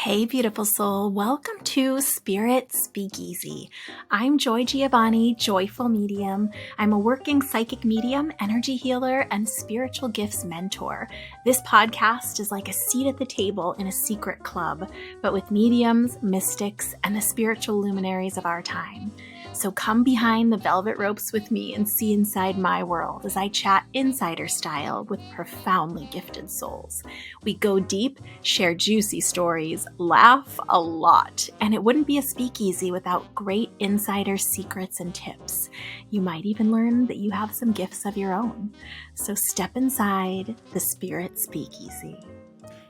Hey, beautiful soul. Welcome to Spirit Speakeasy. I'm Joy Giovanni, Joyful Medium. I'm a working psychic medium, energy healer, and spiritual gifts mentor. This podcast is like a seat at the table in a secret club, but with mediums, mystics, and the spiritual luminaries of our time. So come behind the velvet ropes with me and see inside my world as I chat insider style with profoundly gifted souls. We go deep, share juicy stories, laugh a lot, and it wouldn't be a speakeasy without great insider secrets and tips. You might even learn that you have some gifts of your own. So step inside the Spirit Speakeasy.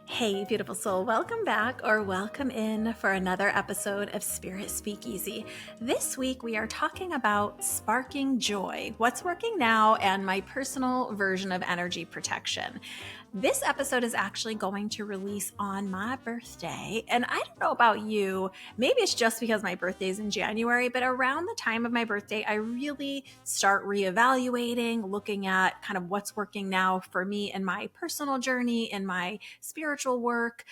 Hey, beautiful soul, welcome back or welcome in for another episode of Spirit Speakeasy. This week we are talking about sparking joy, what's working now, and my personal version of energy protection. This episode is actually going to release on my birthday, and I don't know about you, maybe it's just because my birthday is in January, but around the time of my birthday, I really start reevaluating, looking at kind of what's working now for me in my personal journey, in my spiritual work.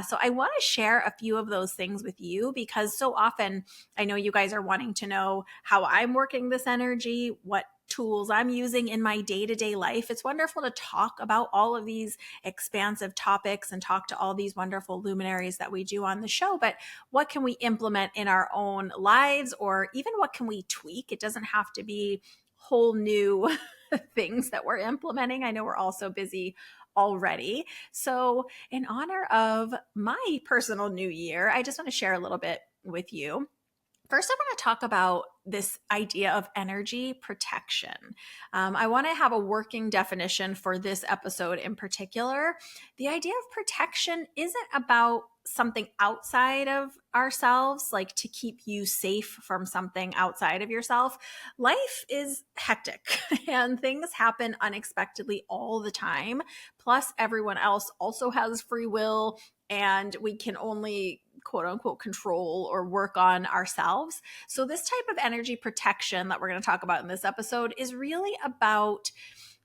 So I want to share a few of those things with you because so often I know you guys are wanting to know how I'm working this energy, what tools I'm using in my day-to-day life. It's wonderful to talk about all of these expansive topics and talk to all these wonderful luminaries that we do on the show, but what can we implement in our own lives, or even what can we tweak? It doesn't have to be whole new things that we're implementing. I know we're all so busy already. So in honor of my personal new year, I just want to share a little bit with you. First, I want to talk about this idea of energy protection. I want to have a working definition for this episode in particular. The idea of protection isn't about something outside of ourselves, like to keep you safe from something outside of yourself. Life is hectic and things happen unexpectedly all the time. Plus, everyone else also has free will, and we can only quote unquote control or work on ourselves. So this type of energy protection that we're going to talk about in this episode is really about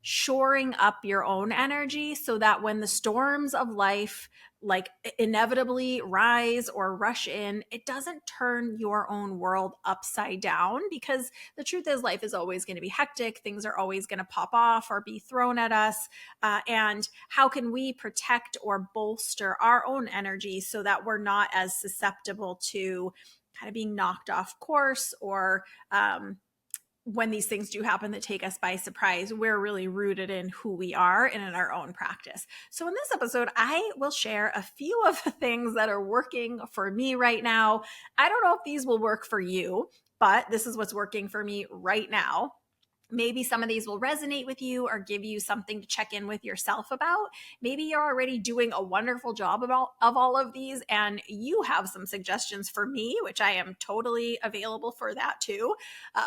shoring up your own energy so that when the storms of life like inevitably rise or rush in, it doesn't turn your own world upside down, because the truth is life is always going to be hectic. Things are always going to pop off or be thrown at us. And how can we protect or bolster our own energy so that we're not as susceptible to kind of being knocked off course, or when these things do happen that take us by surprise, we're really rooted in who we are and in our own practice. So in this episode, I will share a few of the things that are working for me right now. I don't know if these will work for you, but this is what's working for me right now. Maybe some of these will resonate with you or give you something to check in with yourself about. Maybe you're already doing a wonderful job of all of these, and you have some suggestions for me, which I am totally available for that too.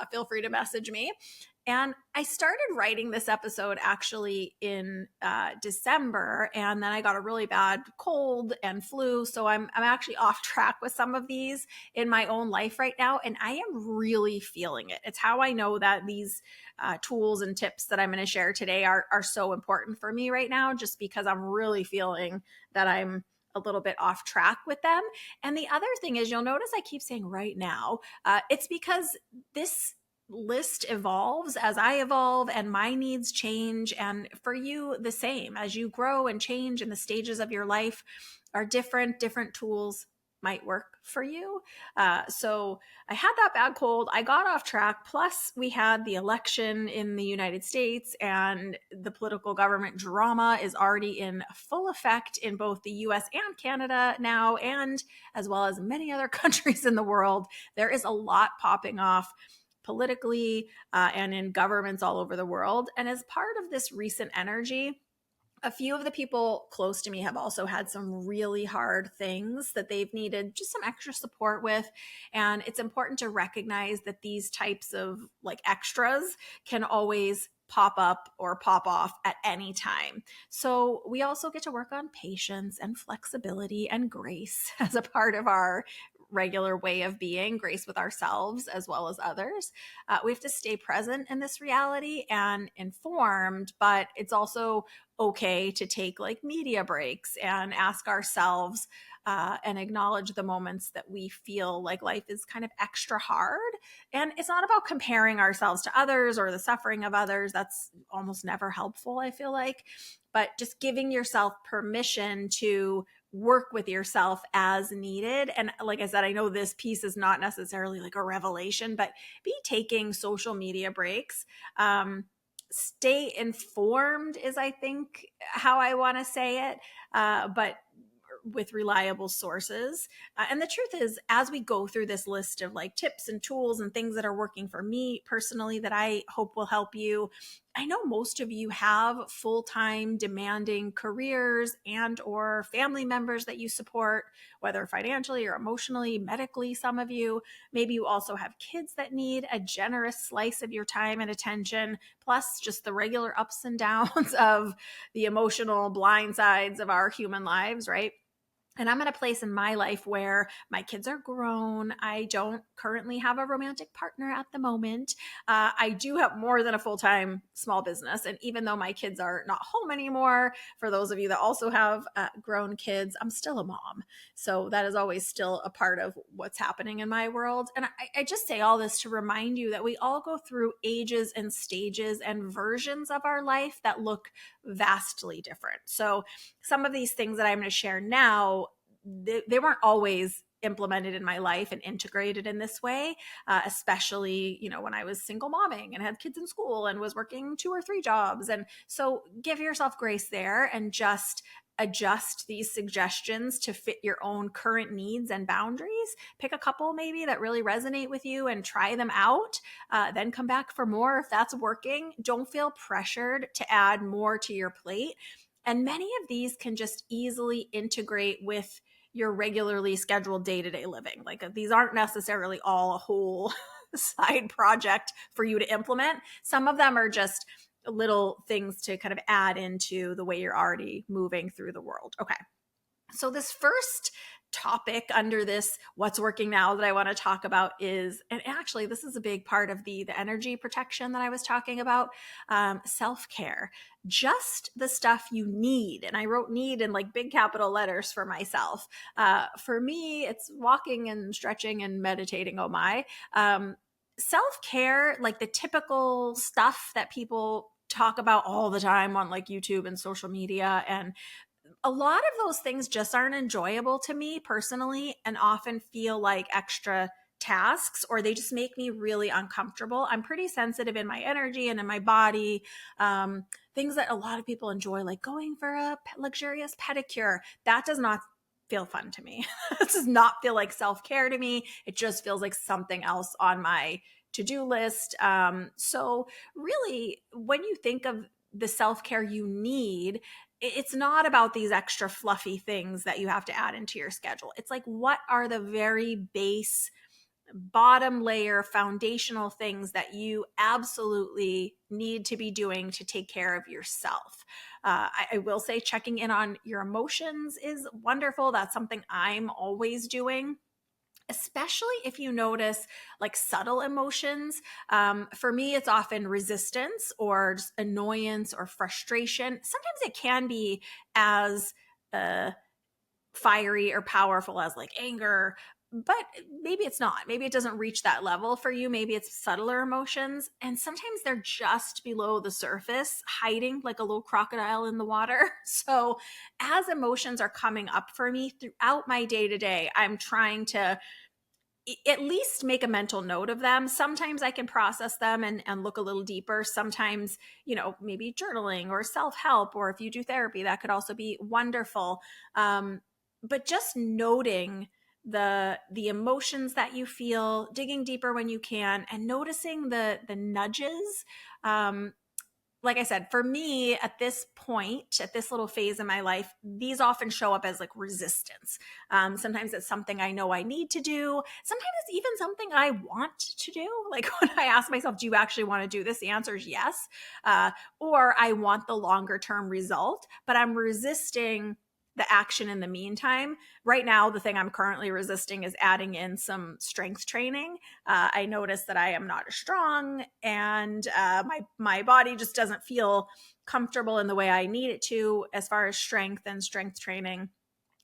Feel free to message me. And I started writing this episode actually in December, and then I got a really bad cold and flu. So I'm actually off track with some of these in my own life right now, and I am really feeling it. It's how I know that these tools and tips that I'm going to share today are so important for me right now, just because I'm really feeling that I'm a little bit off track with them. And the other thing is, you'll notice I keep saying right now. It's because this list evolves as I evolve and my needs change. And for you, the same. As you grow and change and the stages of your life are different tools might work for you. So I had that bad cold. I got off track. Plus, we had the election in the United States, and the political government drama is already in full effect in both the US and Canada now, and as well as many other countries in the world. There is a lot popping off politically and in governments all over the world. And as part of this recent energy, a few of the people close to me have also had some really hard things that they've needed just some extra support with. And it's important to recognize that these types of like extras can always pop up or pop off at any time. So we also get to work on patience and flexibility and grace as a part of our regular way of being, grace with ourselves as well as others. We have to stay present in this reality and informed, but it's also okay to take like media breaks and ask ourselves, and acknowledge the moments that we feel like life is kind of extra hard. And it's not about comparing ourselves to others or the suffering of others. That's almost never helpful, I feel like. But just giving yourself permission to work with yourself as needed. And like I said, I know this piece is not necessarily like a revelation, but be taking social media breaks. Stay informed is, I think, how I want to say it. But with reliable sources. And the truth is, as we go through this list of like tips and tools and things that are working for me personally that I hope will help you, I know most of you have full-time demanding careers and or family members that you support, whether financially or emotionally, medically, some of you. Maybe you also have kids that need a generous slice of your time and attention, plus just the regular ups and downs of the emotional blind sides of our human lives, right? And I'm at a place in my life where my kids are grown. I don't currently have a romantic partner at the moment. I do have more than a full-time small business. And even though my kids are not home anymore, for those of you that also have grown kids, I'm still a mom. So that is always still a part of what's happening in my world. And I just say all this to remind you that we all go through ages and stages and versions of our life that look vastly different. So some of these things that I'm going to share now, they weren't always implemented in my life and integrated in this way, especially, when I was single momming and had kids in school and was working 2 or 3 jobs. And so give yourself grace there and just adjust these suggestions to fit your own current needs and boundaries. Pick a couple maybe that really resonate with you and try them out. Then come back for more if that's working. Don't feel pressured to add more to your plate. And many of these can just easily integrate with your regularly scheduled day-to-day living. Like these aren't necessarily all a whole side project for you to implement. Some of them are just little things to kind of add into the way you're already moving through the world. Okay. So this first topic under this what's working now that I want to talk about is, and actually this is a big part of the energy protection that I was talking about, self-care. Just the stuff you need. And I wrote need in like big capital letters for myself. For me, it's walking and stretching and meditating. Oh my. Self-care, like the typical stuff that people talk about all the time on like YouTube and social media, and a lot of those things just aren't enjoyable to me personally and often feel like extra tasks, or they just make me really uncomfortable. I'm pretty sensitive in my energy and in my body. Things that a lot of people enjoy, like going for a luxurious pedicure, that does not feel fun to me. It does not feel like self-care to me. It just feels like something else on my to-do list. So really, when you think of the self-care you need, it's not about these extra fluffy things that you have to add into your schedule. It's like, what are the very base, bottom layer, foundational things that you absolutely need to be doing to take care of yourself? I will say checking in on your emotions is wonderful. That's something I'm always doing, especially if you notice like subtle emotions. For me, it's often resistance or just annoyance or frustration. Sometimes it can be as fiery or powerful as like anger, but maybe it's not. Maybe it doesn't reach that level for you. Maybe it's subtler emotions. And sometimes they're just below the surface, hiding like a little crocodile in the water. So as emotions are coming up for me throughout my day to day, I'm trying to at least make a mental note of them. Sometimes I can process them and look a little deeper. Sometimes, maybe journaling or self-help, or if you do therapy, that could also be wonderful. But just noting the emotions that you feel, digging deeper when you can, and noticing the nudges. Like I said, for me at this point, at this little phase in my life, these often show up as like resistance. Sometimes it's something I know I need to do. Sometimes it's even something I want to do. Like when I ask myself, do you actually want to do this? The answer is yes. Or I want the longer term result, but I'm resisting the action in the meantime. Right now, the thing I'm currently resisting is adding in some strength training. I notice that I am not as strong, and my body just doesn't feel comfortable in the way I need it to as far as strength and strength training.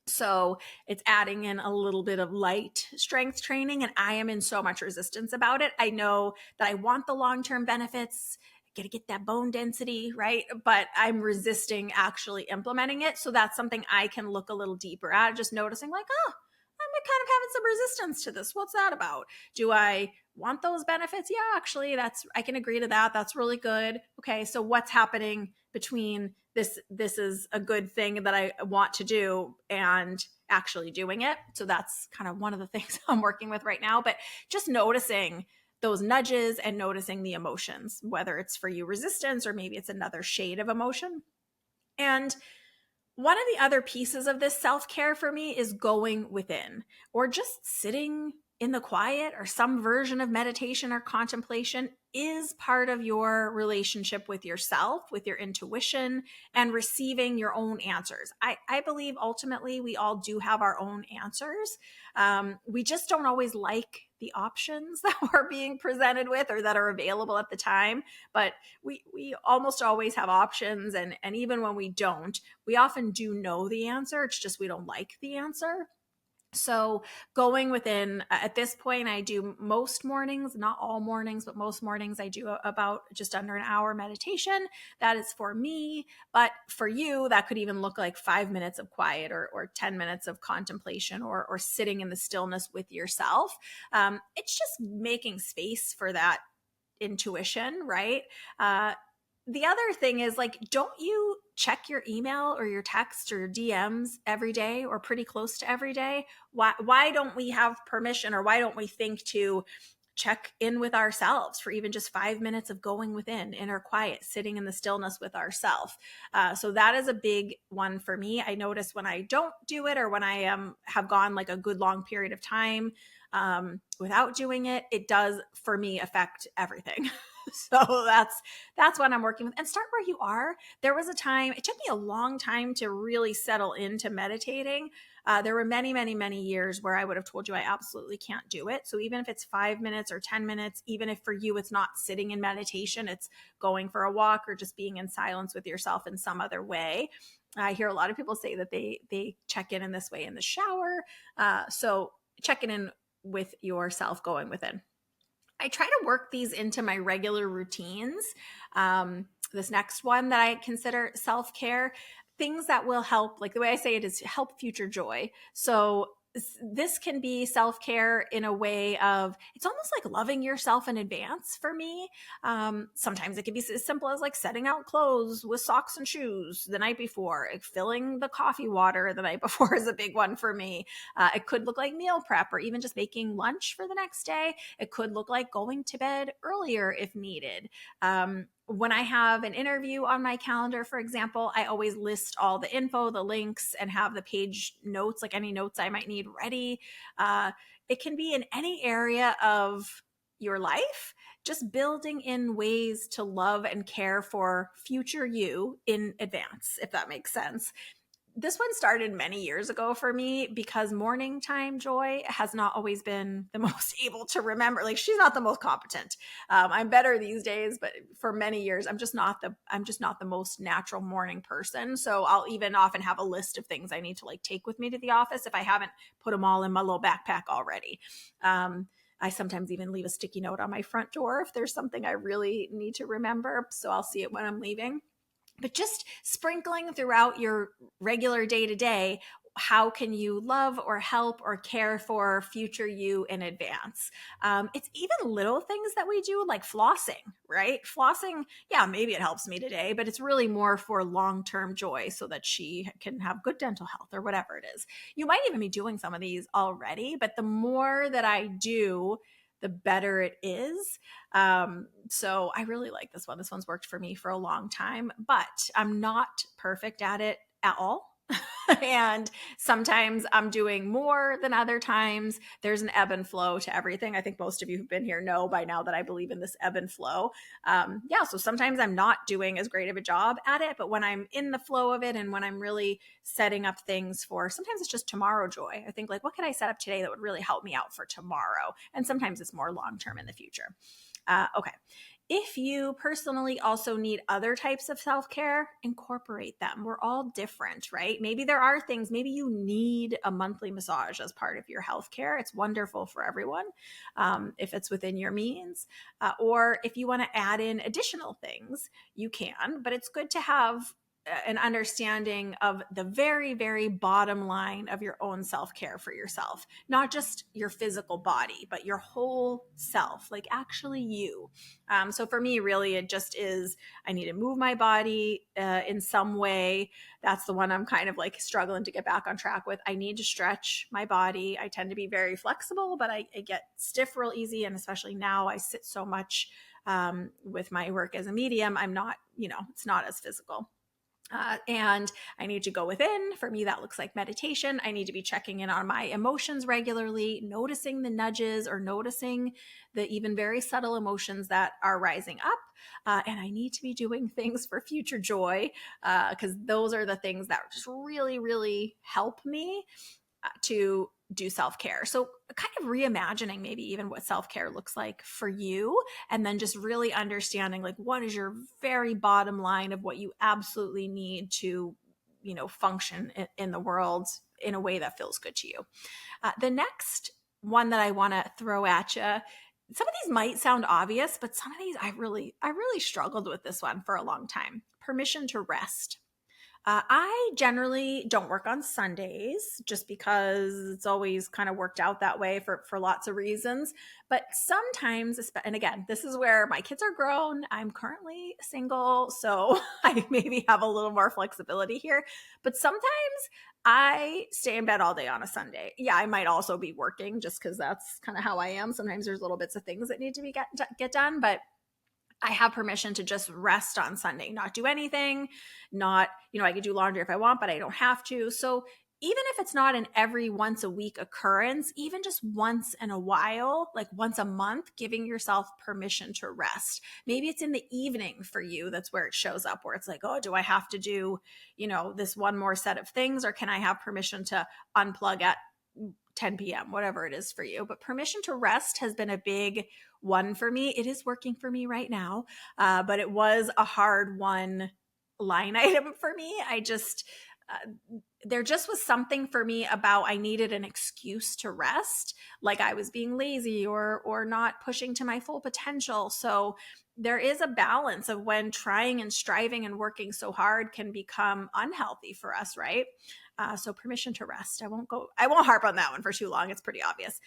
So it's adding in a little bit of light strength training, and I am in so much resistance about it. I know that I want the long-term benefits, got to get that bone density, right? But I'm resisting actually implementing it. So that's something I can look a little deeper at, just noticing like, oh, I'm kind of having some resistance to this. What's that about? Do I want those benefits? Yeah, actually, I can agree to that. That's really good. Okay, so what's happening between this is a good thing that I want to do and actually doing it? So that's kind of one of the things I'm working with right now. But just noticing those nudges and noticing the emotions, whether it's for you resistance or maybe it's another shade of emotion. And one of the other pieces of this self-care for me is going within, or just sitting in the quiet, or some version of meditation or contemplation is part of your relationship with yourself, with your intuition, and receiving your own answers. I believe ultimately we all do have our own answers. We just don't always like the options that we're being presented with or that are available at the time. But we almost always have options. And even when we don't, we often do know the answer. It's just we don't like the answer. So going within, at this point, I do most mornings, not all mornings, but most mornings I do about just under an hour meditation. That is for me. But for you, that could even look like 5 minutes of quiet, or 10 minutes of contemplation, or sitting in the stillness with yourself. It's just making space for that intuition, right? The other thing is, like, don't you check your email or your text or your DMs every day, or pretty close to every day? Why don't we have permission, or why don't we think to check in with ourselves for even just 5 minutes of going within, inner quiet, sitting in the stillness with ourselves? So that is a big one for me. I notice when I don't do it, or when I have gone like a good long period of time without doing it, it does for me affect everything. So that's what I'm working with. And start where you are. There was a time, it took me a long time to really settle into meditating. There were many, many, many years where I would have told you I absolutely can't do it. So even if it's 5 minutes or 10 minutes, even if for you it's not sitting in meditation, it's going for a walk or just being in silence with yourself in some other way. I hear a lot of people say that they check in this way in the shower. So checking in with yourself, going within. I try to work these into my regular routines. This next one that I consider self-care, things that will help, like the way I say it is help future joy. So this can be self-care in a way of, it's almost like loving yourself in advance for me. Sometimes it can be as simple as like setting out clothes with socks and shoes the night before. Like filling the coffee water the night before is a big one for me. It could look like meal prep, or even just making lunch for the next day. It could look like going to bed earlier if needed. When I have an interview on my calendar, for example, I always list all the info, the links, and have the page notes, like any notes I might need ready. It can be in any area of your life, just building in ways to love and care for future you in advance, if that makes sense. This one started many years ago for me because morning time Joy has not always been the most able to remember. Like, she's not the most competent. I'm better these days, but for many years, I'm just not the most natural morning person. So I'll even often have a list of things I need to like take with me to the office if I haven't put them all in my little backpack already. I sometimes even leave a sticky note on my front door if there's something I really need to remember. So I'll see it when I'm leaving. But just sprinkling throughout your regular day to day, how can you love or help or care for future you in advance? It's even little things that we do, like flossing, right? Flossing, yeah, maybe it helps me today, but it's really more for long-term joy so that she can have good dental health or whatever it is. You might even be doing some of these already, but the more that I do, the better it is. So I really like this one. This one's worked for me for a long time, but I'm not perfect at it at all. And sometimes I'm doing more than other times. There's an ebb and flow to everything. I think most of you who've been here know by now that I believe in this ebb and flow. So sometimes I'm not doing as great of a job at it, but when I'm in the flow of it and when I'm really setting up things for, sometimes it's just tomorrow joy. I think like, what can I set up today that would really help me out for tomorrow? And sometimes it's more long-term in the future. Okay. If you personally also need other types of self-care, incorporate them. We're all different, right? Maybe there are things, maybe you need a monthly massage as part of your healthcare. It's wonderful for everyone, if it's within your means. Or if you want to add in additional things, you can, but it's good to have an understanding of the very, very bottom line of your own self-care for yourself, not just your physical body, but your whole self, like actually you. So for me, really, it just is, I need to move my body in some way. That's the one I'm kind of like struggling to get back on track with. I need to stretch my body. I tend to be very flexible, but I get stiff real easy. And especially now I sit so much with my work as a medium, I'm not, it's not as physical. And I need to go within. For me, that looks like meditation. I need to be checking in on my emotions regularly, noticing the nudges or noticing the even very subtle emotions that are rising up. And I need to be doing things for future joy, because those are the things that just really, really help me to do self-care. So kind of reimagining maybe even what self-care looks like for you, and then just really understanding like what is your very bottom line of what you absolutely need to, function in the world in a way that feels good to you. The next one that I want to throw at you, some of these might sound obvious, but some of these I really struggled with this one for a long time. Permission to rest. I generally don't work on Sundays just because it's always kind of worked out that way for lots of reasons. But sometimes, and again, this is where my kids are grown. I'm currently single, so I maybe have a little more flexibility here. But sometimes I stay in bed all day on a Sunday. Yeah, I might also be working just because that's kind of how I am. Sometimes there's little bits of things that need to be get done, but I have permission to just rest on Sunday, not do anything, not, I could do laundry if I want, but I don't have to. So even if it's not an every once a week occurrence, even just once in a while, like once a month, giving yourself permission to rest. Maybe it's in the evening for you. That's where it shows up, where it's like, oh, do I have to do, this one more set of things, or can I have permission to unplug at 10 p.m., whatever it is for you. But permission to rest has been a big one for me. It is working for me right now, but it was a hard one line item for me. There just was something for me about I needed an excuse to rest, like I was being lazy or not pushing to my full potential. So there is a balance of when trying and striving and working so hard can become unhealthy for us, right? So permission to rest. I won't harp on that one for too long. It's pretty obvious.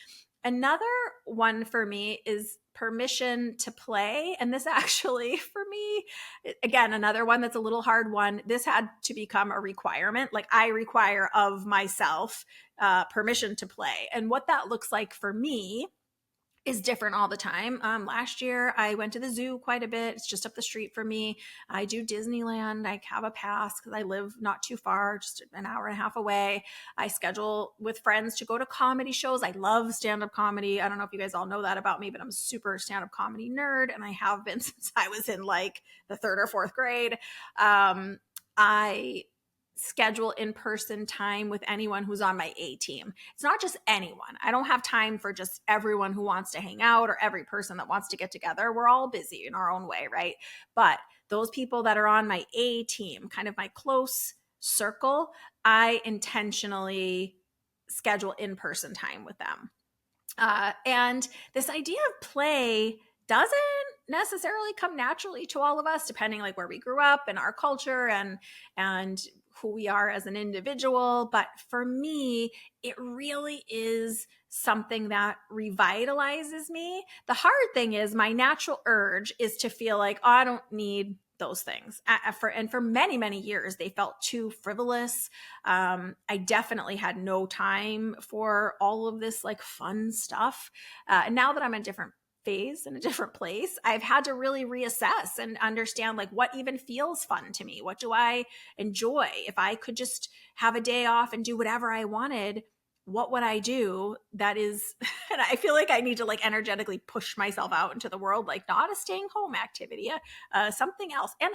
Another one for me is permission to play. And this actually, for me, again, another one that's a little hard one. This had to become a requirement. Like I require of myself permission to play. And what that looks like for me is different all the time. Last year, I went to the zoo quite a bit. It's just up the street for me. I do Disneyland. I have a pass because I live not too far, just an hour and a half away. I schedule with friends to go to comedy shows. I love stand-up comedy. I don't know if you guys all know that about me, but I'm a super stand-up comedy nerd, and I have been since I was in like the third or fourth grade. I schedule in-person time with anyone who's on my A team. It's not just anyone. I don't have time for just everyone who wants to hang out or every person that wants to get together. We're all busy in our own way, right? But those people that are on my A team, kind of my close circle, I intentionally schedule in-person time with them. And this idea of play doesn't necessarily come naturally to all of us, depending like where we grew up and our culture and who we are as an individual. But for me, it really is something that revitalizes me. The hard thing is my natural urge is to feel like, oh, I don't need those things. And for many, many years, they felt too frivolous. I definitely had no time for all of this like fun stuff. And now that I'm in a different phase in a different place, I've had to really reassess and understand like what even feels fun to me. What do I enjoy? If I could just have a day off and do whatever I wanted, what would I do? That is, and I feel like I need to like energetically push myself out into the world, like not a staying home activity, something else. And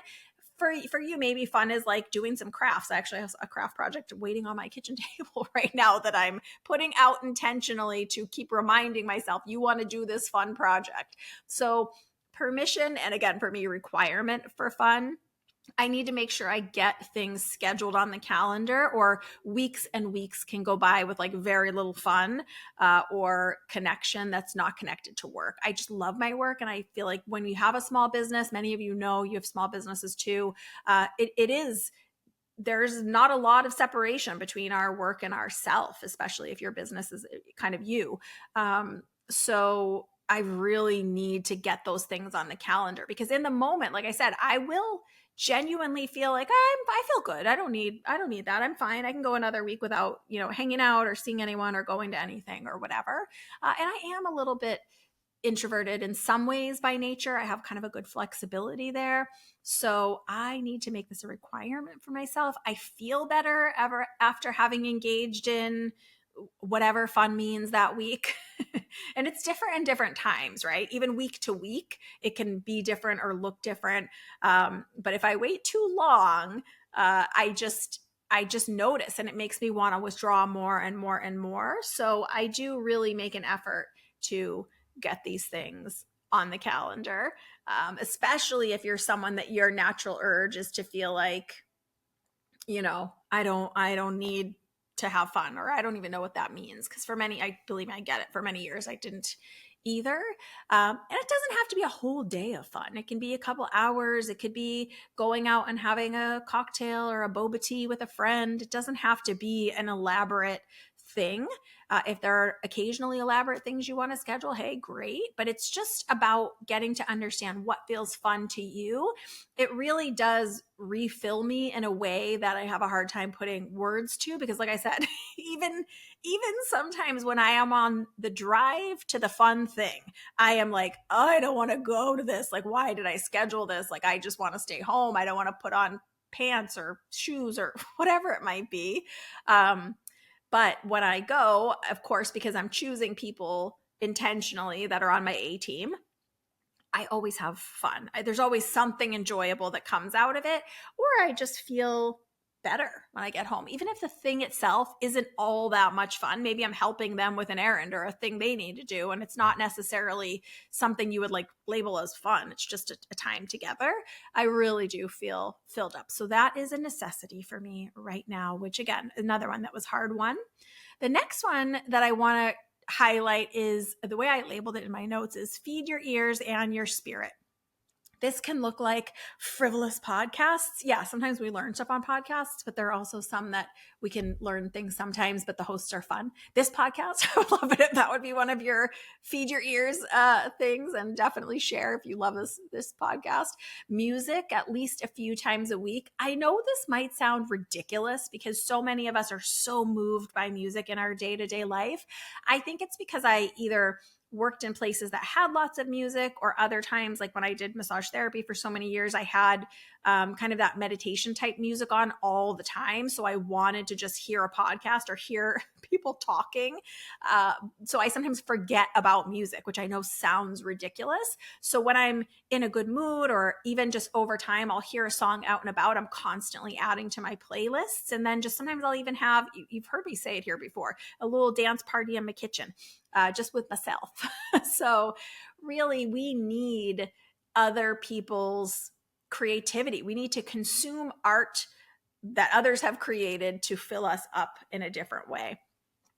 for you, maybe fun is like doing some crafts. I actually have a craft project waiting on my kitchen table right now that I'm putting out intentionally to keep reminding myself, you want to do this fun project. So permission, and again, for me, requirement for fun. I need to make sure I get things scheduled on the calendar, or weeks and weeks can go by with like very little fun or connection that's not connected to work. I just love my work. And I feel like when you have a small business, many of you know you have small businesses too, it is, there's not a lot of separation between our work and our self, especially if your business is kind of you. So I really need to get those things on the calendar, because in the moment, like I said, I will genuinely feel like I feel good. I don't need that. I'm fine. I can go another week without, hanging out or seeing anyone or going to anything or whatever. And I am a little bit introverted in some ways by nature. I have kind of a good flexibility there. So I need to make this a requirement for myself. I feel better after having engaged in whatever fun means that week. And it's different in different times, right? Even week to week, it can be different or look different. But if I wait too long, I just notice, and it makes me want to withdraw more and more and more. So I do really make an effort to get these things on the calendar, especially if you're someone that your natural urge is to feel like, I don't need to have fun, or I don't even know what that means. Because for many, I believe I get it. For many years, I didn't either. And it doesn't have to be a whole day of fun. It can be a couple hours. It could be going out and having a cocktail or a boba tea with a friend. It doesn't have to be an elaborate thing. If there are occasionally elaborate things you want to schedule, hey, great. But it's just about getting to understand what feels fun to you. It really does refill me in a way that I have a hard time putting words to, because like I said, even sometimes when I am on the drive to the fun thing, I am like, oh, I don't want to go to this. Like, why did I schedule this? Like, I just want to stay home. I don't want to put on pants or shoes or whatever it might be. But when I go, of course, because I'm choosing people intentionally that are on my A team, I always have fun. There's always something enjoyable that comes out of it, or I just feel better when I get home. Even if the thing itself isn't all that much fun, maybe I'm helping them with an errand or a thing they need to do, and it's not necessarily something you would like label as fun. It's just a time together. I really do feel filled up. So that is a necessity for me right now, which again, another one that was hard one. The next one that I want to highlight is, the way I labeled it in my notes, is feed your ears and your spirit. This can look like frivolous podcasts. Yeah, sometimes we learn stuff on podcasts, but there are also some that we can learn things sometimes, but the hosts are fun. This podcast, I would love it if that would be one of your feed your ears things, and definitely share if you love this podcast. Music, at least a few times a week. I know this might sound ridiculous because so many of us are so moved by music in our day-to-day life. I think it's because I either worked in places that had lots of music, or other times, like when I did massage therapy for so many years, I had kind of that meditation type music on all the time. So I wanted to just hear a podcast or hear people talking. So I sometimes forget about music, which I know sounds ridiculous. So when I'm in a good mood, or even just over time, I'll hear a song out and about, I'm constantly adding to my playlists. And then just sometimes I'll even have, you've heard me say it here before, a little dance party in my kitchen. Just with myself. So really, we need other people's creativity. We need to consume art that others have created to fill us up in a different way.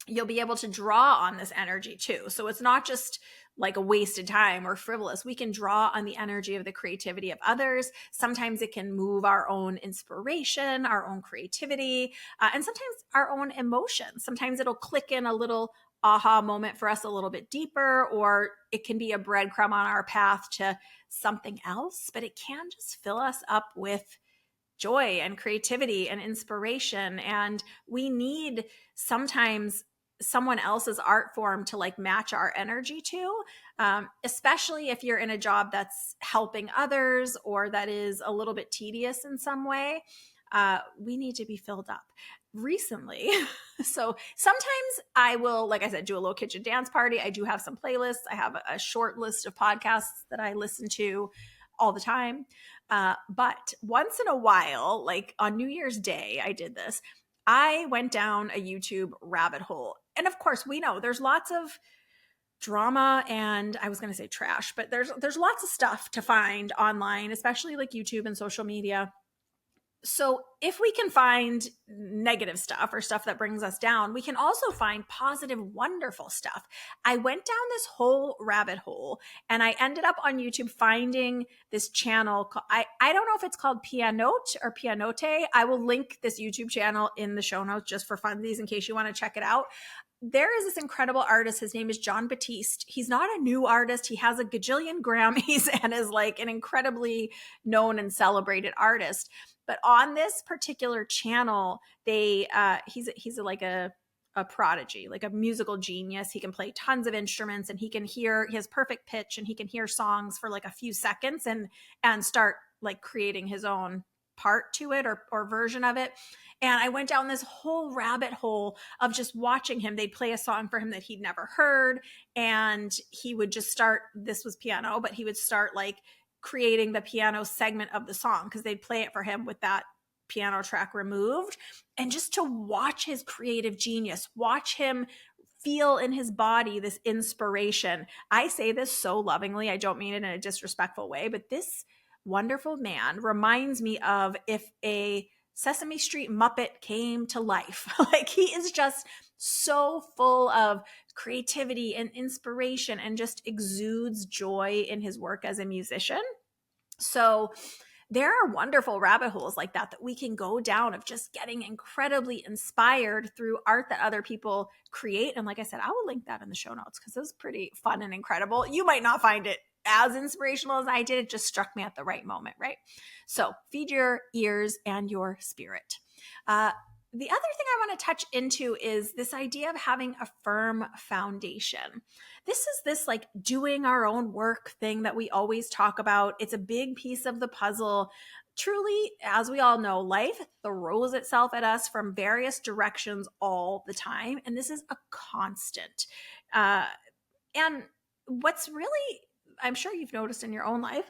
You'll be able to draw on this energy too. So it's not just like a wasted time or frivolous. We can draw on the energy of the creativity of others. Sometimes it can move our own inspiration, our own creativity, and sometimes our own emotions. Sometimes it'll click in a little aha moment for us a little bit deeper, or it can be a breadcrumb on our path to something else, but it can just fill us up with joy and creativity and inspiration. And we need sometimes someone else's art form to like match our energy to, especially if you're in a job that's helping others or that is a little bit tedious in some way. We need to be filled up. Recently, so sometimes I will, like I said, do a little kitchen dance party. I do have some playlists. I have a short list of podcasts that I listen to all the time. But once in a while, like on New Year's Day, I did this. I went down a YouTube rabbit hole. And of course, we know there's lots of drama and I was going to say trash, but there's lots of stuff to find online, especially like YouTube and social media. So if we can find negative stuff or stuff that brings us down, we can also find positive, wonderful stuff. I went down this whole rabbit hole and I ended up on YouTube finding this channel. I don't know if it's called Pianote or Pianote. I will link this YouTube channel in the show notes just for funsies in case you want to check it out. There is this incredible artist. His name is John Batiste. He's not a new artist. He has a gajillion Grammys and is like an incredibly known and celebrated artist. But on this particular channel, he's like a prodigy, like a musical genius. He can play tons of instruments and he has perfect pitch and he can hear songs for like a few seconds and start like creating his own part to it or version of it. And I went down this whole rabbit hole of just watching him. They'd play a song for him that he'd never heard. And he would just start, this was piano, but he would start like creating the piano segment of the song because they'd play it for him with that piano track removed. And just to watch his creative genius, watch him feel in his body this inspiration. I say this so lovingly. I don't mean it in a disrespectful way, but this wonderful man reminds me of if a Sesame Street Muppet came to life. Like he is just so full of creativity and inspiration and just exudes joy in his work as a musician. So there are wonderful rabbit holes like that we can go down of just getting incredibly inspired through art that other people create. And like I said, I will link that in the show notes because it was pretty fun and incredible. You might not find it as inspirational as I did. It just struck me at the right moment, right? So feed your ears and your spirit. The other thing I want to touch into is this idea of having a firm foundation. This is this like doing our own work thing that we always talk about. It's a big piece of the puzzle. Truly, as we all know, life throws itself at us from various directions all the time. And this is a constant. And what's really, I'm sure you've noticed in your own life,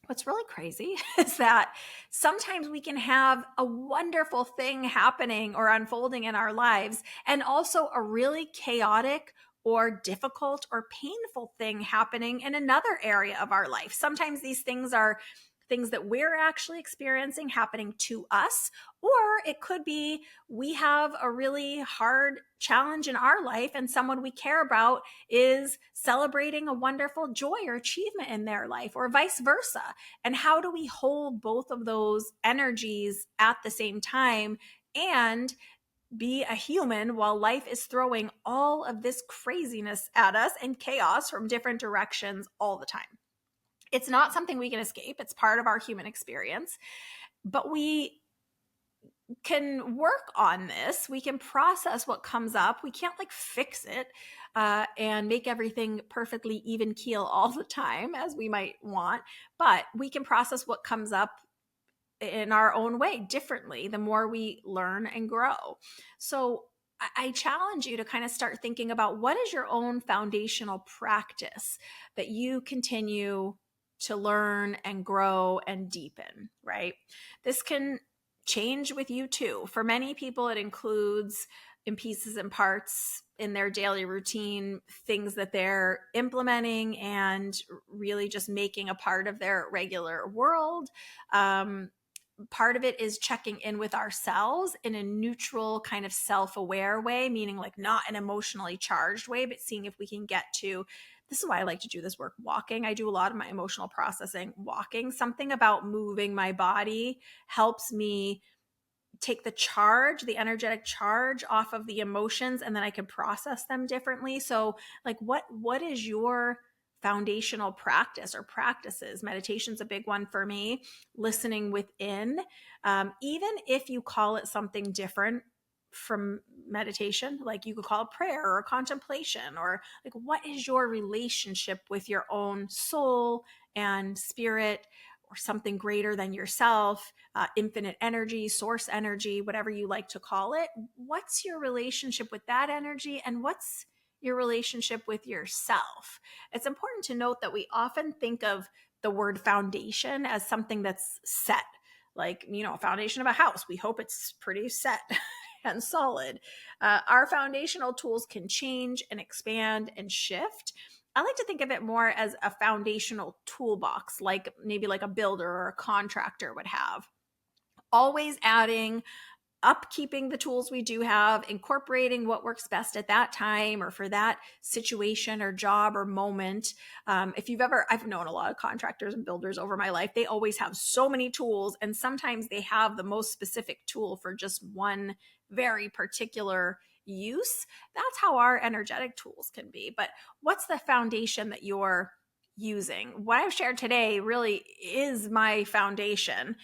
what's really crazy is that sometimes we can have a wonderful thing happening or unfolding in our lives and also a really chaotic or difficult or painful thing happening in another area of our life. Sometimes these things are things that we're actually experiencing happening to us, or it could be we have a really hard challenge in our life and someone we care about is celebrating a wonderful joy or achievement in their life, or vice versa. And how do we hold both of those energies at the same time and be a human while life is throwing all of this craziness at us and chaos from different directions all the time? It's not something we can escape. It's part of our human experience, but we can work on this. We can process what comes up. We can't like fix it and make everything perfectly even keel all the time as we might want, but we can process what comes up in our own way differently the more we learn and grow. So I challenge you to kind of start thinking about what is your own foundational practice that you continue to learn and grow and deepen, right? This can change with you too. For many people, it includes in pieces and parts in their daily routine, things that they're implementing and really just making a part of their regular world. Part of it is checking in with ourselves in a neutral kind of self-aware way, meaning like not an emotionally charged way, but seeing if we can get to, this is why I like to do this work, walking. I do a lot of my emotional processing walking. Something about moving my body helps me take the charge, the energetic charge off of the emotions, and then I can process them differently. So like what is your foundational practice or practices? Meditation's a big one for me. Listening within, even if you call it something different from meditation, like you could call it prayer or contemplation, or like what is your relationship with your own soul and spirit, or something greater than yourself, infinite energy, source energy, whatever you like to call it. What's your relationship with that energy, and what's your relationship with yourself? It's important to note that we often think of the word foundation as something that's set, like, a foundation of a house. We hope it's pretty set. and solid. Our foundational tools can change and expand and shift. I like to think of it more as a foundational toolbox, like maybe like a builder or a contractor would have. Always adding, upkeeping the tools we do have, incorporating what works best at that time or for that situation or job or moment. I've known a lot of contractors and builders over my life. They always have so many tools, and sometimes they have the most specific tool for just one very particular use. That's how our energetic tools can be. But what's the foundation that you're using? What I've shared today really is my foundation.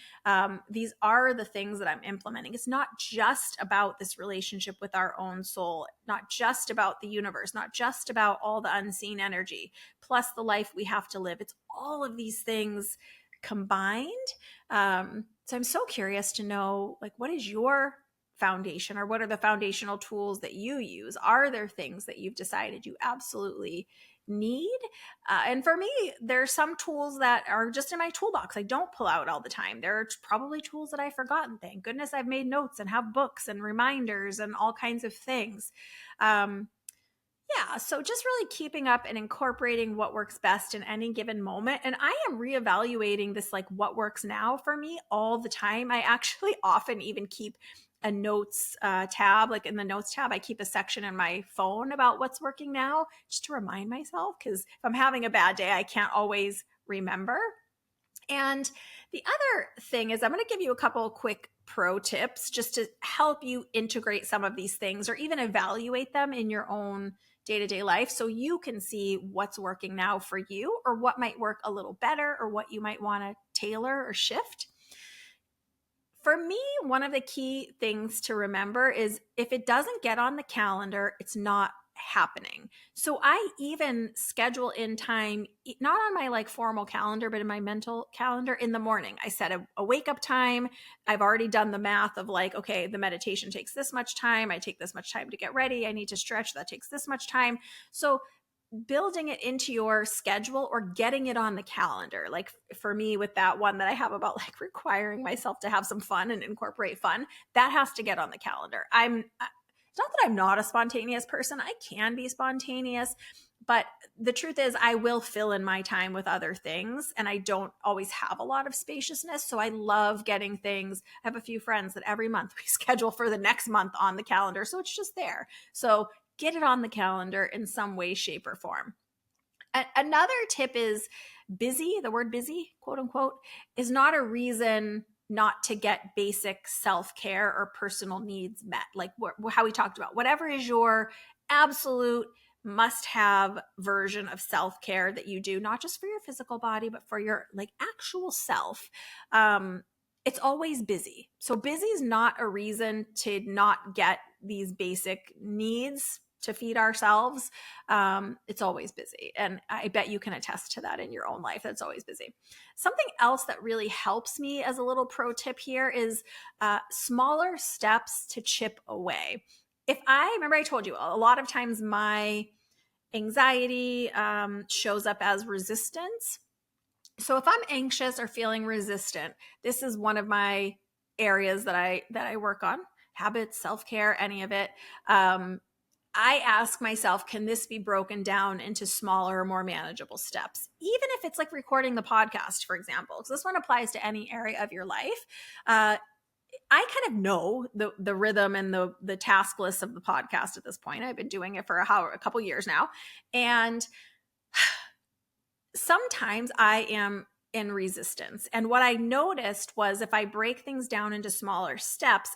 These are the things that I'm implementing. It's not just about this relationship with our own soul, not just about the universe, not just about all the unseen energy, plus the life we have to live. It's all of these things combined. So I'm so curious to know, like, what is your foundation, or what are the foundational tools that you use? Are there things that you've decided you absolutely need? And for me, there's some tools that are just in my toolbox I don't pull out all the time. There are probably tools that I've forgotten. Thank goodness I've made notes and have books and reminders and all kinds of things. So just really keeping up and incorporating what works best in any given moment. And I am reevaluating this, like, what works now for me all the time. I actually often even keep a notes tab, like in the notes tab, I keep a section in my phone about what's working now, just to remind myself, because if I'm having a bad day, I can't always remember. And the other thing is, I'm going to give you a couple of quick pro tips just to help you integrate some of these things, or even evaluate them in your own day-to-day life, so you can see what's working now for you, or what might work a little better, or what you might want to tailor or shift. For me, one of the key things to remember is, if it doesn't get on the calendar, it's not happening. So I even schedule in time, not on my like formal calendar, but in my mental calendar in the morning. I set a wake up time. I've already done the math of like, okay, the meditation takes this much time. I take this much time to get ready. I need to stretch. That takes this much time. So building it into your schedule, or getting it on the calendar. Like for me, with that one that I have about like requiring myself to have some fun and incorporate fun, that has to get on the calendar. It's not that I'm not a spontaneous person. I can be spontaneous, but the truth is I will fill in my time with other things, and I don't always have a lot of spaciousness. So I love getting things. I have a few friends that every month we schedule for the next month on the calendar. So it's just there. So get it on the calendar in some way, shape, or form. Another tip is, busy, the word busy, quote unquote, is not a reason not to get basic self-care or personal needs met. Like how we talked about, whatever is your absolute must-have version of self-care that you do, not just for your physical body, but for your like actual self. It's always busy. So busy is not a reason to not get these basic needs to feed ourselves. It's always busy. And I bet you can attest to that in your own life. That's always busy. Something else that really helps me as a little pro tip here is smaller steps to chip away. Remember I told you a lot of times my anxiety shows up as resistance. So if I'm anxious or feeling resistant, this is one of my areas that I work on. Habits, self-care, any of it. I ask myself, can this be broken down into smaller, more manageable steps? Even if it's like recording the podcast, for example, because this one applies to any area of your life. I kind of know the rhythm and the task list of the podcast at this point. I've been doing it for a couple years now. And sometimes I am in resistance. And what I noticed was, if I break things down into smaller steps,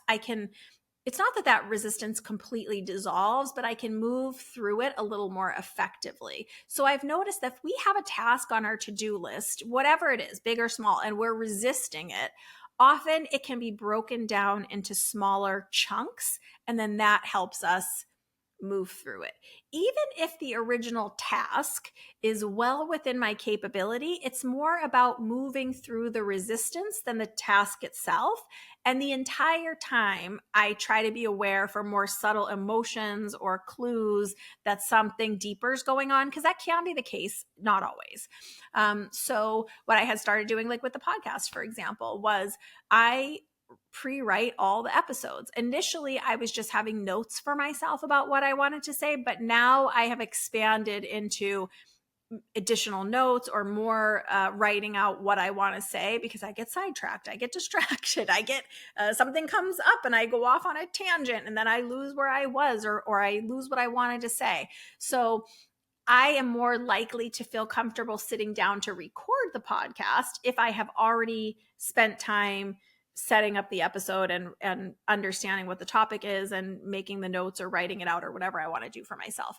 it's not that resistance completely dissolves, but I can move through it a little more effectively. So I've noticed that if we have a task on our to-do list, whatever it is, big or small, and we're resisting it, often it can be broken down into smaller chunks, and then that helps us move through it. Even if the original task is well within my capability, it's more about moving through the resistance than the task itself. And the entire time, I try to be aware for more subtle emotions or clues that something deeper is going on, because that can be the case, not always. So what I had started doing, like with the podcast, for example, was I pre-write all the episodes. Initially, I was just having notes for myself about what I wanted to say, but now I have expanded into additional notes or more writing out what I want to say, because I get sidetracked, I get distracted, I get something comes up and I go off on a tangent and then I lose where I was, or I lose what I wanted to say. So I am more likely to feel comfortable sitting down to record the podcast if I have already spent time setting up the episode and understanding what the topic is and making the notes or writing it out or whatever I want to do for myself.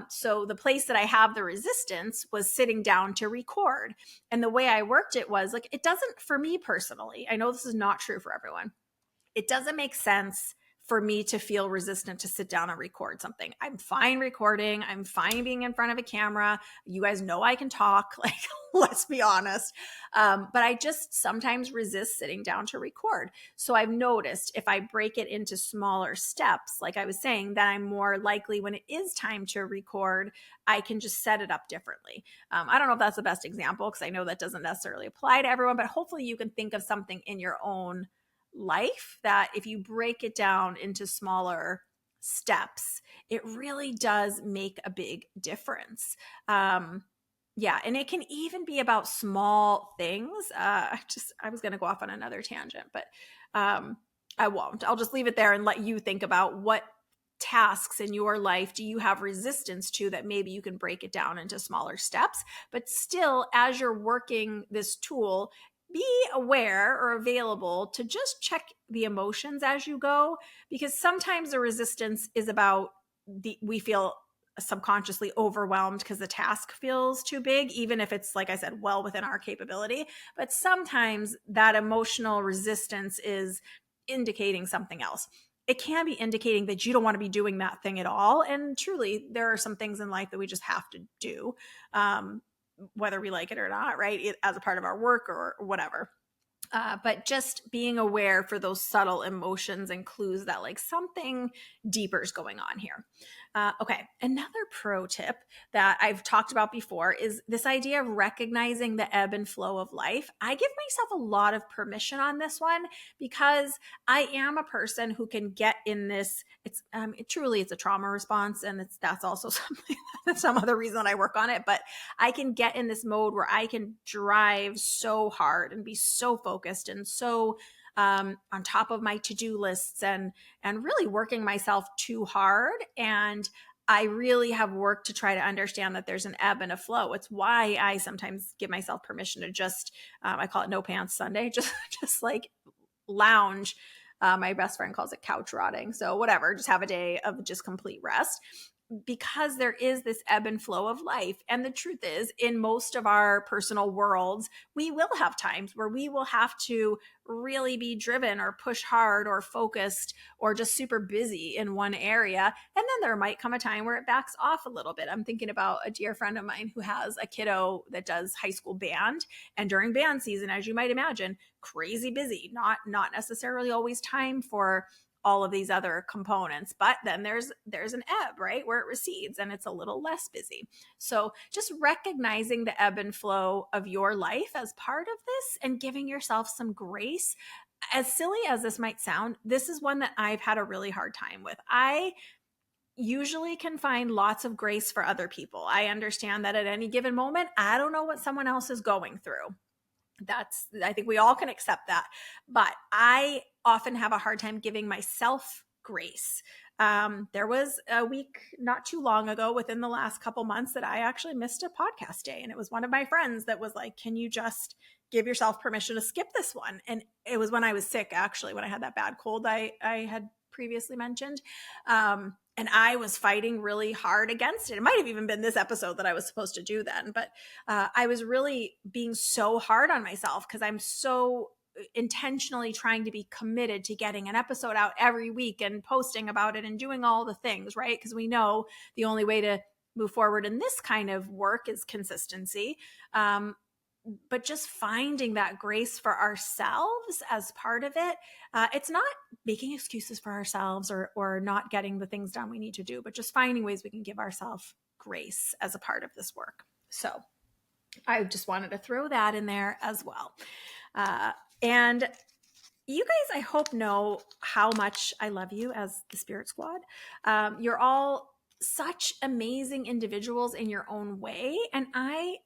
So the place that I have the resistance was sitting down to record. And the way I worked it was like, it doesn't, for me personally, I know this is not true for everyone, it doesn't make sense for me to feel resistant to sit down and record something. I'm fine recording. I'm fine being in front of a camera. You guys know I can talk, like, let's be honest. But I just sometimes resist sitting down to record. So I've noticed if I break it into smaller steps, like I was saying, that I'm more likely when it is time to record, I can just set it up differently. I don't know if that's the best example because I know that doesn't necessarily apply to everyone, but hopefully you can think of something in your own life that if you break it down into smaller steps, it really does make a big difference. Yeah, and it can even be about small things. I was going to go off on another tangent, but I won't. I'll just leave it there and let you think about what tasks in your life do you have resistance to that maybe you can break it down into smaller steps. But still, as you're working this tool, be aware or available to just check the emotions as you go, because sometimes the resistance is about we feel subconsciously overwhelmed because the task feels too big, even if it's, like I said, well within our capability. But sometimes that emotional resistance is indicating something else. It can be indicating that you don't want to be doing that thing at all. And truly, there are some things in life that we just have to do. Whether we like it or not, right? As a part of our work or whatever. But just being aware for those subtle emotions and clues that like something deeper is going on here. Okay. Another pro tip that I've talked about before is this idea of recognizing the ebb and flow of life. I give myself a lot of permission on this one because I am a person who can get in this. It's it's a trauma response, and that's also something some other reason I work on it. But I can get in this mode where I can drive so hard and be so focused and so on top of my to-do lists and really working myself too hard. And I really have worked to try to understand that there's an ebb and a flow. It's why I sometimes give myself permission to just, I call it no pants Sunday, just like lounge. My best friend calls it couch rotting. So whatever, just have a day of just complete rest, because there is this ebb and flow of life. And the truth is, in most of our personal worlds, we will have times where we will have to really be driven or push hard or focused or just super busy in one area. And then there might come a time where it backs off a little bit. I'm thinking about a dear friend of mine who has a kiddo that does high school band. And during band season, as you might imagine, crazy busy, not necessarily always time for all of these other components. But then there's an ebb, right, where it recedes and it's a little less busy. So just recognizing the ebb and flow of your life as part of this and giving yourself some grace. As silly as this might sound, this is one that I've had a really hard time with. I usually can find lots of grace for other people. I understand that at any given moment, I don't know what someone else is going through. I think we all can accept that. But I often have a hard time giving myself grace. There was a week not too long ago within the last couple months that I actually missed a podcast day. And it was one of my friends that was like, can you just give yourself permission to skip this one? And it was when I was sick, actually, when I had that bad cold I had previously mentioned. And I was fighting really hard against it. It might have even been this episode that I was supposed to do then, but I was really being so hard on myself because I'm so intentionally trying to be committed to getting an episode out every week and posting about it and doing all the things, right? Because we know the only way to move forward in this kind of work is consistency. But just finding that grace for ourselves as part of it. It's not making excuses for ourselves or not getting the things done we need to do, but just finding ways we can give ourselves grace as a part of this work. So I just wanted to throw that in there as well. And You guys, I hope, know how much I love you as the Spirit Squad. You're all such amazing individuals in your own way. And I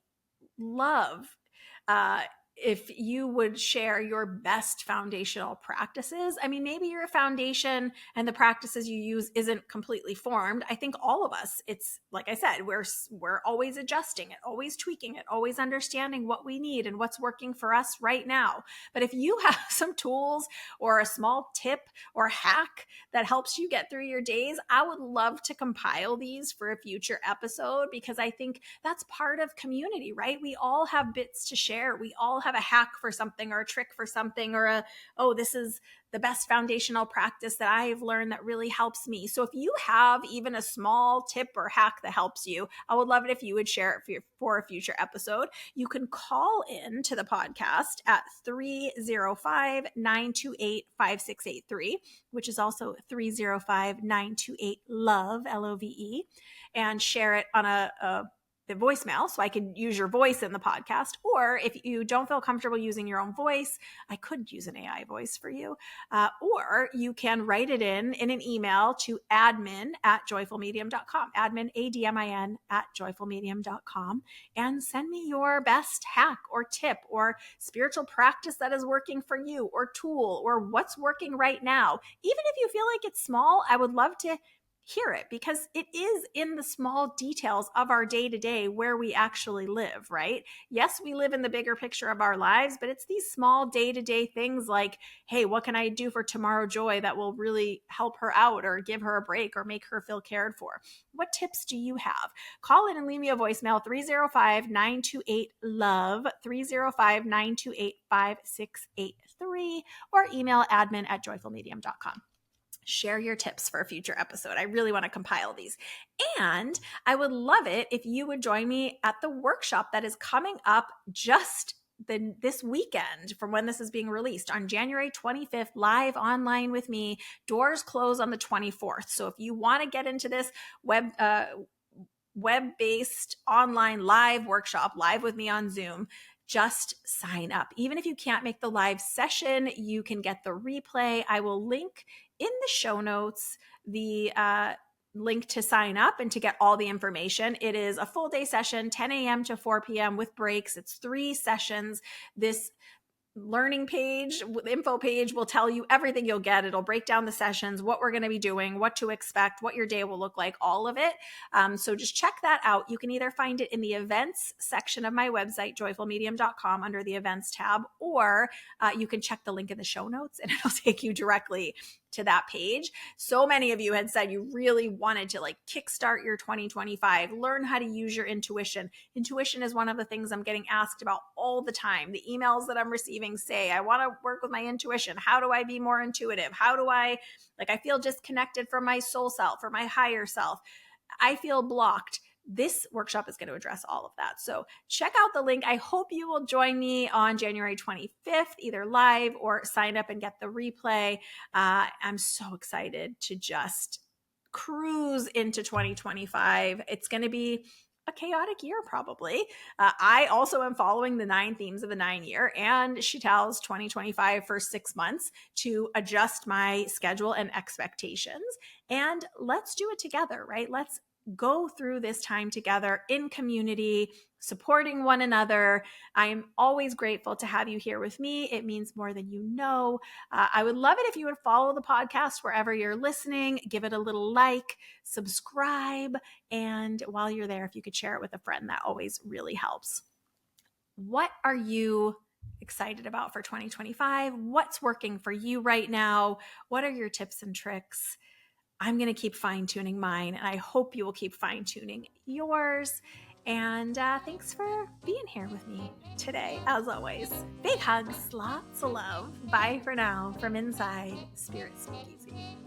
love uh, if you would share your best foundational practices. I mean, maybe your foundation and the practices you use isn't completely formed. I think all of us, it's like I said, we're always adjusting it, always tweaking it, always understanding what we need and what's working for us right now. But if you have some tools or a small tip or hack that helps you get through your days, I would love to compile these for a future episode, because I think that's part of community, right? We all have bits to share. We all have a hack for something or a trick for something, or this is the best foundational practice that I've learned that really helps me. So if you have even a small tip or hack that helps you, I would love it if you would share it for a future episode. You can call in to the podcast at 305-928-5683, which is also 305-928-LOVE, LOVE, and share it on the voicemail, so I could use your voice in the podcast. Or if you don't feel comfortable using your own voice, I could use an AI voice for you. Or you can write it in an email to admin@joyfulmedium.com, admin, ADMIN, @joyfulmedium.com, and send me your best hack or tip or spiritual practice that is working for you, or tool, or what's working right now. Even if you feel like it's small, I would love to hear it, because it is in the small details of our day to day where we actually live, right? Yes, we live in the bigger picture of our lives, but it's these small day to day things like, hey, what can I do for tomorrow Joy that will really help her out or give her a break or make her feel cared for? What tips do you have? Call in and leave me a voicemail, 305-928-LOVE, 305-928-5683, or email admin@joyfulmedium.com. Share your tips for a future episode. I really want to compile these. And I would love it if you would join me at the workshop that is coming up just this weekend from when this is being released, on January 25th, live online with me. Doors close on the 24th. So if you want to get into this web-based online live workshop, live with me on Zoom, just sign up. Even if you can't make the live session, you can get the replay. I will link in the show notes the link to sign up and to get all the information. It is a full day session, 10 a.m. to 4 p.m. with breaks. It's 3 sessions. This learning page, info page, will tell you everything you'll get. It'll break down the sessions, what we're going to be doing, what to expect, what your day will look like, all of it. So just check that out. You can either find it in the events section of my website, joyfulmedium.com, under the events tab, or you can check the link in the show notes and it'll take you directly to that page. So many of you had said you really wanted to kickstart your 2025, learn how to use your intuition. Intuition is one of the things I'm getting asked about all the time. The emails that I'm receiving say, I want to work with my intuition. How do I be more intuitive? How do I feel disconnected from my soul self or my higher self? I feel blocked. This workshop is going to address all of that. So check out the link. I hope you will join me on January 25th, either live or sign up and get the replay. I'm so excited to just cruise into 2025. It's going to be a chaotic year, probably. I also am following the 9 themes of the 9-year, and she tells 2025 for 6 months to adjust my schedule and expectations. And let's do it together, right? Let's go through this time together in community, supporting one another. I am always grateful to have you here with me. It means more than you know. I would love it if you would follow the podcast wherever you're listening, give it a little like, subscribe, and while you're there, if you could share it with a friend, that always really helps. What are you excited about for 2025? What's working for you right now? What are your tips and tricks? I'm going to keep fine-tuning mine, and I hope you will keep fine-tuning yours. And thanks for being here with me today, as always. Big hugs, lots of love. Bye for now from inside Spirit Speakeasy.